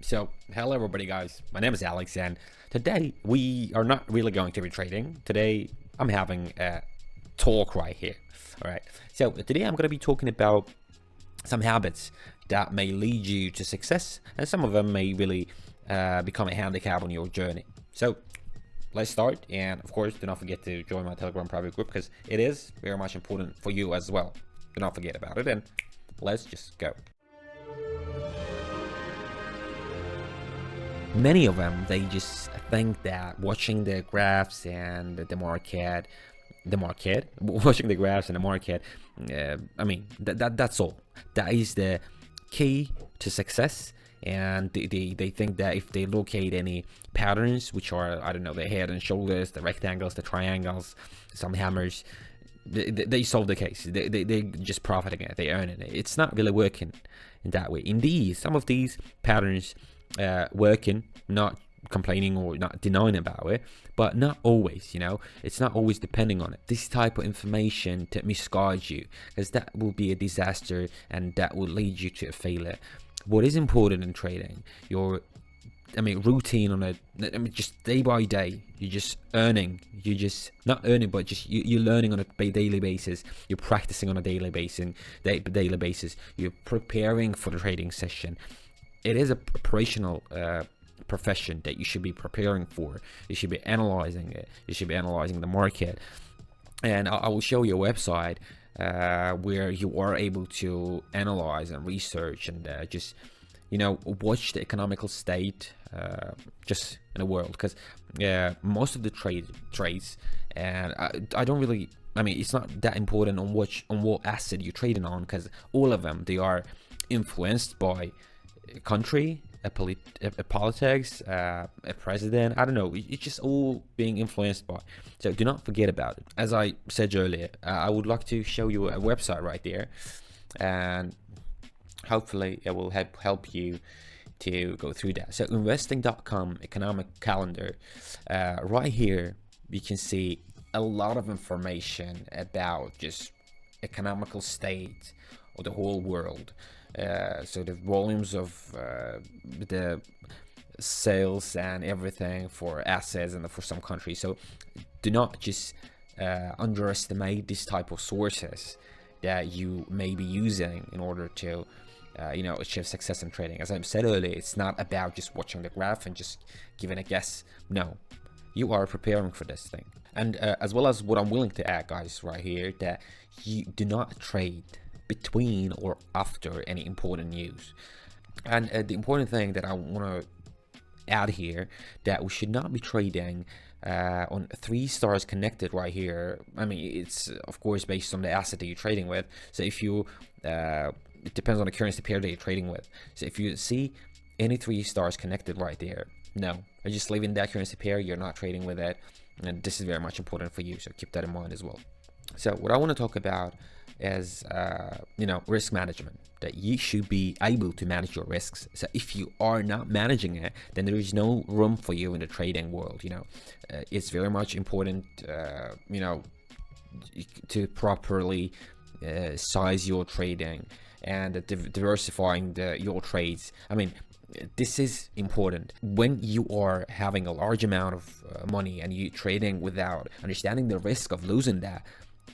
So, hello everybody guys, my name is Alex and today we are not really going to be trading. Today I'm having a talk right here. Alright, so today I'm going to be talking about some habits that may lead you to success, and some of them may really become a handicap on your journey. So let's start, and of course do not forget to join my Telegram private group because it is very much important for you as well. Do not forget about it, and let's just go. Many of them, they just think that watching the graphs and the market, watching the graphs and the market, that's all. That is the key to success. And they think that if they locate any patterns, which are, I don't know, the head and shoulders, the rectangles, the triangles, some hammers, they solve the case. They just profiting it, they earn it. It's not really working in that way. Indeed, some of these patterns working, not complaining or not denying about it, but not always, it's not always depending on it. This type of information to misguide you, because that will be a disaster and that will lead you to a failure. What is important in trading, your routine on just day by day, you're just earning, you're just not earning, but just you're learning on a daily basis, you're practicing on a daily basis, you're preparing for the trading session. It is a operational profession that you should be preparing for. You should be analyzing it. You should be analyzing the market. And I will show you a website where you are able to analyze and research and just, watch the economical state just in the world. Because most of the trades, and I don't really, it's not that important on what asset you're trading on, because all of them, they are influenced by a country, a politics, a president. I don't know, it's just all being influenced by. So do not forget about it. As I said earlier, I would like to show you a website right there, and hopefully it will help you to go through that. So investing.com economic calendar, right here you can see a lot of information about just economical state of the whole world. So the volumes of the sales and everything for assets and for some countries. So do not just underestimate this type of sources that you may be using in order to achieve success in trading. As I said earlier, it's not about just watching the graph and just giving a guess. No, you are preparing for this thing. And as well as what I'm willing to add, guys, right here, that you do not trade between or after any important news. And the important thing that I want to add here, that we should not be trading on 3 stars connected right here. It's of course based on the asset that you're trading with. So if you it depends on the currency pair that you're trading with. So if you see any 3 stars connected right there, no, I just leave in that currency pair, you're not trading with it. And this is very much important for you, so keep that in mind as well. So what I want to talk about is risk management, that you should be able to manage your risks. So if you are not managing it, then there is no room for you in the trading world. It's very much important to properly size your trading and diversifying your trades. This is important. When you are having a large amount of money and you trading without understanding the risk of losing that,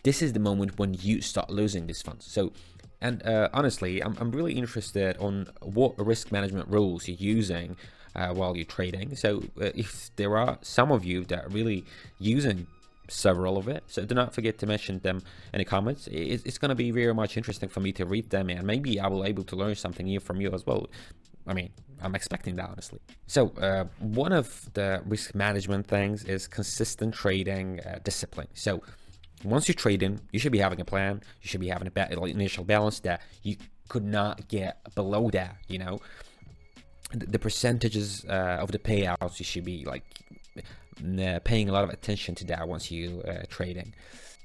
this is the moment when you start losing these funds. So, and honestly, I'm really interested on what risk management rules you're using while you're trading. So if there are some of you that are really using several of it, so do not forget to mention them in the comments. It's going to be very much interesting for me to read them, and maybe I will able to learn something new from you as well. I'm expecting that, honestly. So one of the risk management things is consistent trading discipline. So once you're trading, you should be having a plan. You should be having a initial balance that you could not get below that. The percentages of the payouts, you should be paying a lot of attention to that once you trading.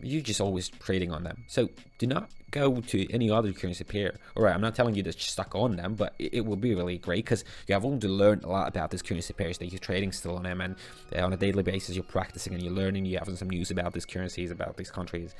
You're just always trading on them. So do not go to any other currency pair. All right, I'm not telling you to stuck on them, but it will be really great because you have already learned a lot about these currency pairs that you're trading still on them, and on a daily basis you're practicing and you're learning. You're having some news about these currencies, about these countries.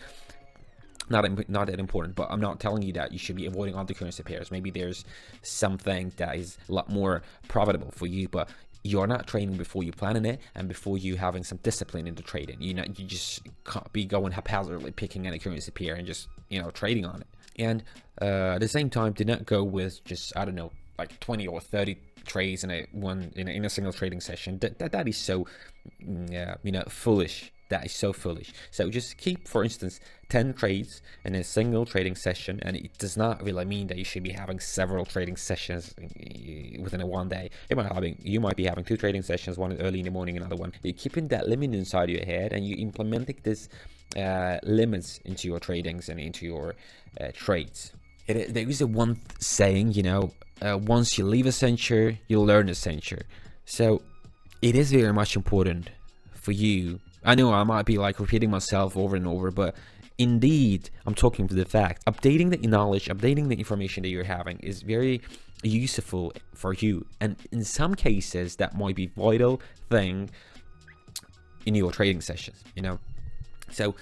not that important. But I'm not telling you that you should be avoiding other currency pairs. Maybe there's something that is a lot more profitable for you, but you're not trading before you planning it and before you having some discipline into trading. You just can't be going haphazardly picking any currency pair and just trading on it. And at the same time, do not go with just, I don't know, like 20 or 30 trades in a single trading session. That is so foolish. That is so foolish. So just keep, for instance, 10 trades in a single trading session, and it does not really mean that you should be having several trading sessions within a one day. You might be having 2 trading sessions, one early in the morning, another one. You're keeping that limit inside your head, and you're implementing this limits into your tradings and into your trades. There is a one saying, once you leave a censure, you learn a censure. So it is very much important for you. I know I might be like repeating myself over and over, but indeed, I'm talking to the fact. Updating the knowledge, updating the information that you're having is very useful for you. And in some cases, that might be vital thing in your trading sessions, So,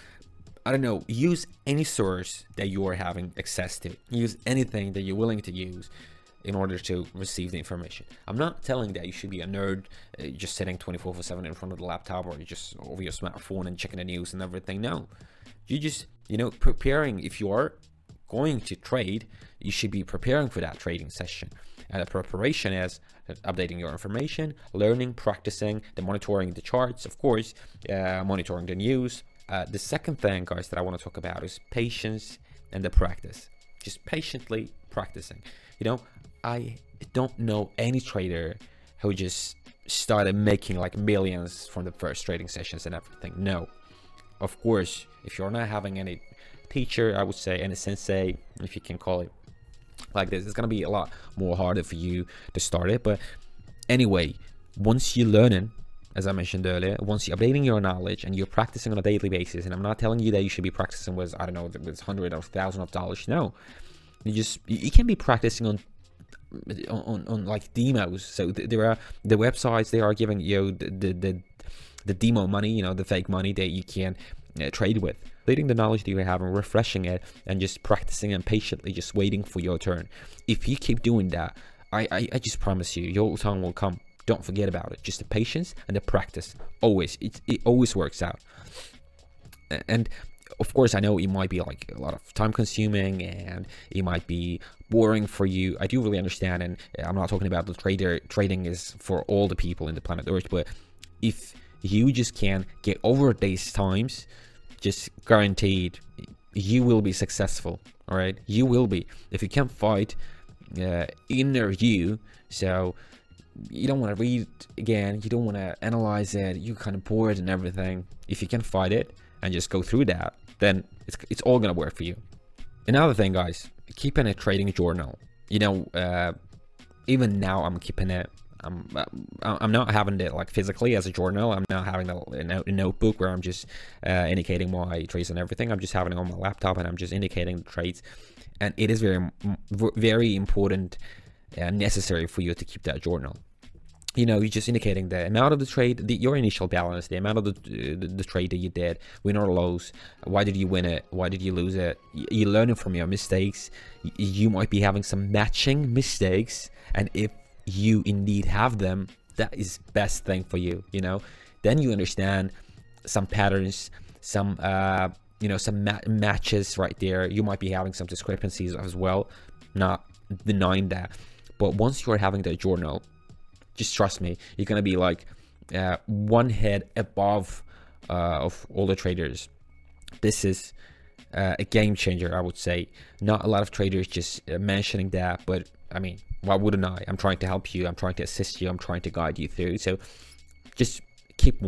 I don't know, use any source that you are having access to. Use anything that you're willing to use in order to receive the information. I'm not telling that you should be a nerd just sitting 24/7 in front of the laptop or just over your smartphone and checking the news and everything. No, you just preparing. If you are going to trade, you should be preparing for that trading session. And the preparation is updating your information, learning, practicing, monitoring the charts, of course, monitoring the news. The second thing, guys, that I want to talk about is patience and the practice. Just patiently practicing. I don't know any trader who just started making like millions from the first trading sessions and everything. No, of course, if you're not having any teacher, I would say any sensei, if you can call it like this, it's gonna be a lot more harder for you to start it. But anyway, once you're learning, as I mentioned earlier, once you're updating your knowledge and you're practicing on a daily basis, and I'm not telling you that you should be practicing with, I don't know, with hundreds or thousands of dollars. No, you can be practicing on like demos. So there are the websites, they are giving you the demo money, the fake money that you can trade with. Leading the knowledge that you have and refreshing it and just practicing and patiently just waiting for your turn. If you keep doing that, I just promise you, your time will come. Don't forget about it. Just the patience and the practice. Always, it always works out. And of course, I know it might be like a lot of time consuming and it might be boring for you. I do really understand, and I'm not talking about the trading is for all the people in the planet Earth, but if you just can get over these times, just guaranteed you will be successful. All right, you will be. If you can fight inner you, so you don't want to read again, you don't want to analyze it, you're kind of bored and everything. If you can fight it and just go through that, then it's all gonna work for you. Another thing, guys, keeping a trading journal. Even now I'm keeping it. I'm not having it like physically as a journal. I'm not having a notebook where I'm just indicating my trades and everything. I'm just having it on my laptop and I'm just indicating the trades. And it is very, very important and necessary for you to keep that journal. You're just indicating the amount of the trade, your initial balance, the amount of the trade that you did, win or lose, why did you win it, why did you lose it. You're learning from your mistakes. You might be having some matching mistakes, and if you indeed have them, that is best thing for you. Then you understand some patterns, some matches right there. You might be having some discrepancies as well, not denying that. But once you're having that journal, just trust me, you're gonna be like one head above of all the traders. This is a game changer, I would say. Not a lot of traders just mentioning that, but I mean, why wouldn't I? I'm trying to help you, I'm trying to assist you, I'm trying to guide you through. So just keep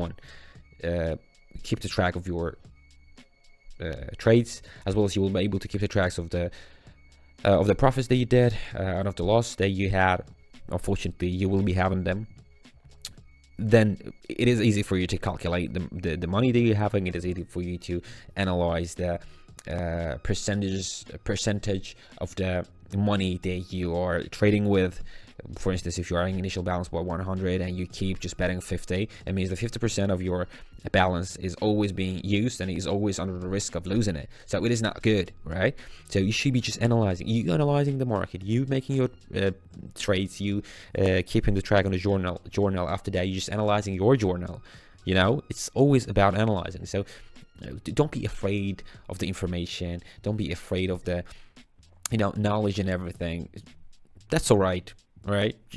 keep the track of your trades, as well as you will be able to keep the tracks of the profits that you did and of the loss that you had. Unfortunately, you will be having them. Then it is easy for you to calculate the money that you're having. It is easy for you to analyze the percentage of the money that you are trading with, For instance, if you are in initial balance by 100 and you keep just betting 50, it means that 50% of your balance is always being used and is always under the risk of losing it. So it is not good, right? So you should be just analyzing the market, you making your trades, you keeping the track on the journal after that, you just analyzing your journal. You know, it's always about analyzing. So don't be afraid of the information, don't be afraid of the knowledge and everything. That's all right.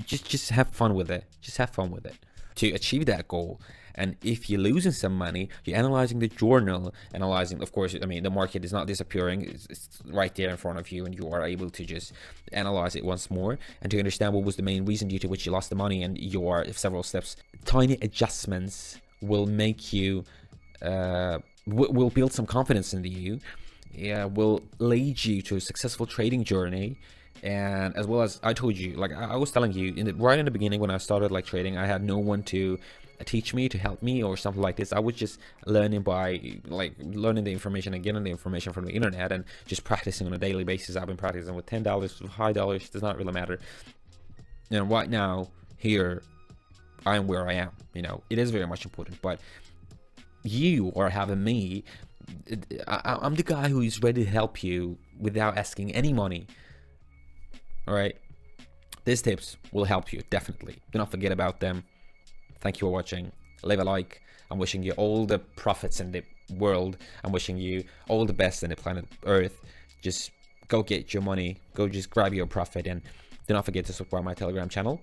Just have fun with it. Just have fun with it to achieve that goal. And if you're losing some money, you're analyzing the journal, analyzing, of course, I mean, the market is not disappearing, it's right there in front of you, and you are able to just analyze it once more and to understand what was the main reason due to which you lost the money, and your several steps. Tiny adjustments will make you will build some confidence in you, will lead you to a successful trading journey. And as well as I told you, like I was telling you right in the beginning, when I started like trading, I had no one to teach me, to help me or something like this. I was just learning by learning the information and getting the information from the internet and just practicing on a daily basis. I've been practicing with $10, with high dollars, does not really matter. And right now here I am where I am. It is very much important, but you are having me. I'm the guy who is ready to help you without asking any money. All right, these tips will help you, definitely. Do not forget about them. Thank you for watching. Leave a like. I'm wishing you all the profits in the world. I'm wishing you all the best in the planet Earth. Just go get your money. Go just grab your profit, and do not forget to subscribe to my Telegram channel.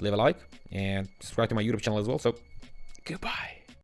Leave a like and subscribe to my YouTube channel as well. So goodbye.